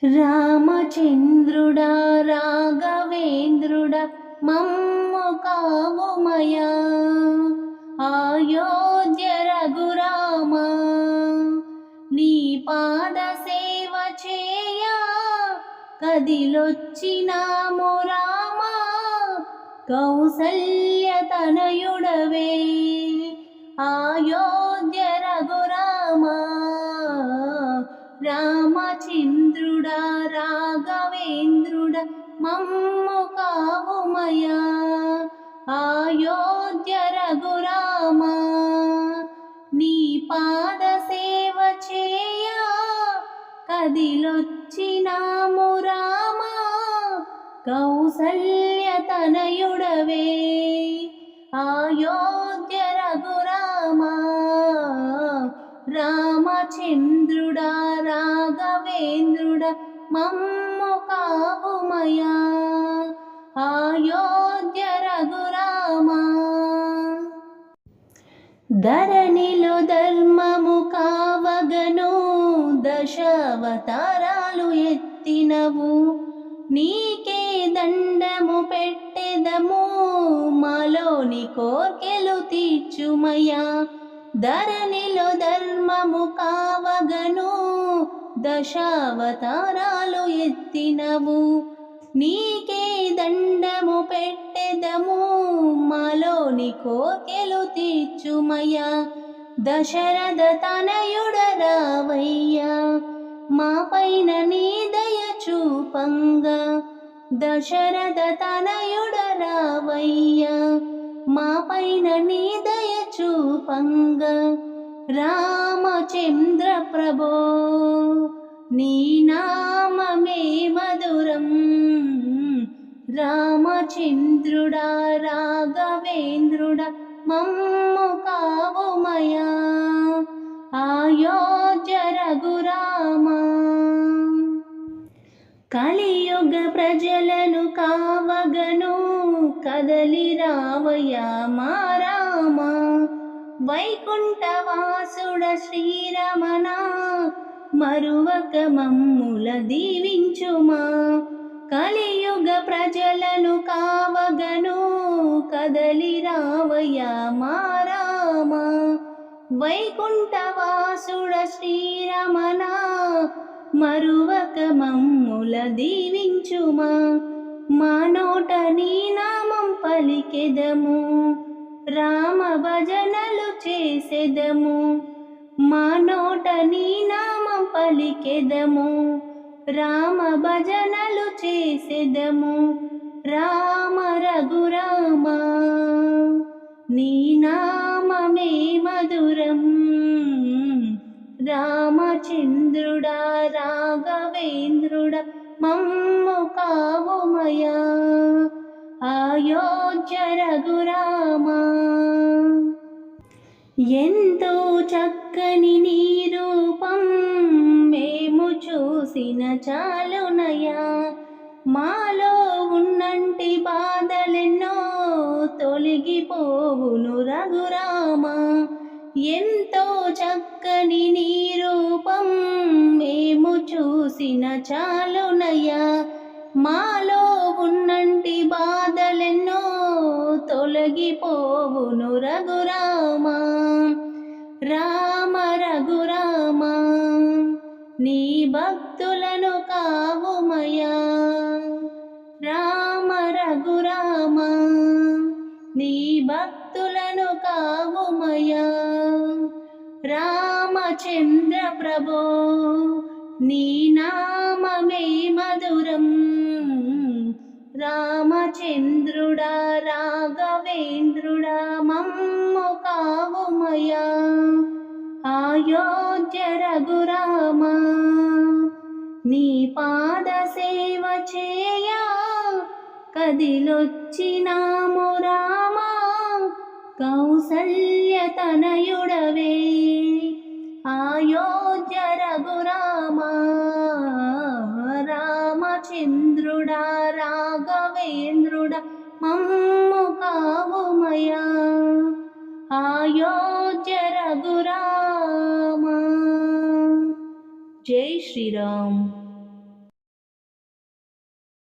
రామచంద్రుడా రాఘవేంద్రుడా మమ్ము కావుమయా, అయోధ్య రఘురామా నీ పాద సేవ చేయ కదిలొచ్చినాము రామా, కౌసల్య తనయుడవే అయోధ్య రఘురామా. రామచంద్రుడా రాఘవేంద్రుడా మమ్ము కావుమయా, అయోధ్య రఘురామా నీ పాద సేవ చేయ కదిలొచ్చినాము రామా, కౌసల్య తనయుడవే అయోధ్య రఘురామా. రామచంద్రుడా రాఘవేంద్రుడా మమ్ము కావుమయా, అయోధ్య రఘురామా. ధరణిలో ధర్మము కావగను దశావతారాలు ఎత్తినవు, నీకే దండము పెట్టెదము మాలోని కోర్కెలు తీర్చుమయ్యా. ధరణిలో ధర్మము కావగను దశావతారాలు ఎత్తినవు, నీకే దండము పెట్టెదము మాలోని కోర్కెలు తీర్చుమయ్యా. దశరథ తనయుడ రావయ్యా మా పైన నీ దయ చూపంగా, దశరథ తనయుడ రావయ్యా మా పైన నీ దయ చూపంగా. రామచంద్ర ప్రభో నీ నామమే మధురం, రామచంద్రుడా రాఘవేంద్రుడా మమ్ము కావుమయా, అయోధ్య రఘురామా. కలియుగ ప్రజలను కావగను కదలి రావయ్యా మా రామా, వైకుంఠవాసుడ శ్రీరమణ మరువక మమ్ముల దీవించుమా. కలియుగ ప్రజలను కావగను కదలి రావయ్యా మా రామా, వైకుంఠవాసుడ శ్రీరమణ మరువక మమ్ముల దీవించుమా. మా నోట నీ నామం పలికెదము రామ భజనలు చేసెదము, మా నోట నీ నామం పలికెదము రామ భజనలు చేసెదము. రామ రఘురామా నీ నామమే మధురం, రామచంద్రుడా రాఘవేంద్రుడా మమ్ము కావుమయా, అయోధ్య రఘురామా. ఎంతో చక్కని నీ రూపం మేము చూసిన చాలునయా, మాలో ఉన్నంటి బాధలెన్నో తొలగిపోవును రఘురామా. ఎంతో చక్కని నీ రూపం మేము చూసిన చాలునయ్యా, మాలో ఉన్నంటి బాధలెన్నో తొలగిపోవును రఘురామా. రామ రఘురామా నీ భక్తులను కావుమయా, రామ రఘురామా నీ భక్తులను కావుమయా. రామచంద్ర ప్రభో నీ నామమే మధురం, రామచంద్రుడా రాఘవేంద్రుడా మమ్ము కావుమయా, అయోధ్య రఘురామా. నీ పాద సేవ చేయ కదిలొచ్చినాము రామా, కౌసల్య తనయుడవే అయోధ్య రఘురామా. రామచంద్రుడా రాఘవేంద్రుడా మమ్ము కావుమయా, అయోధ్య రఘురామా. జై శ్రీరామ్.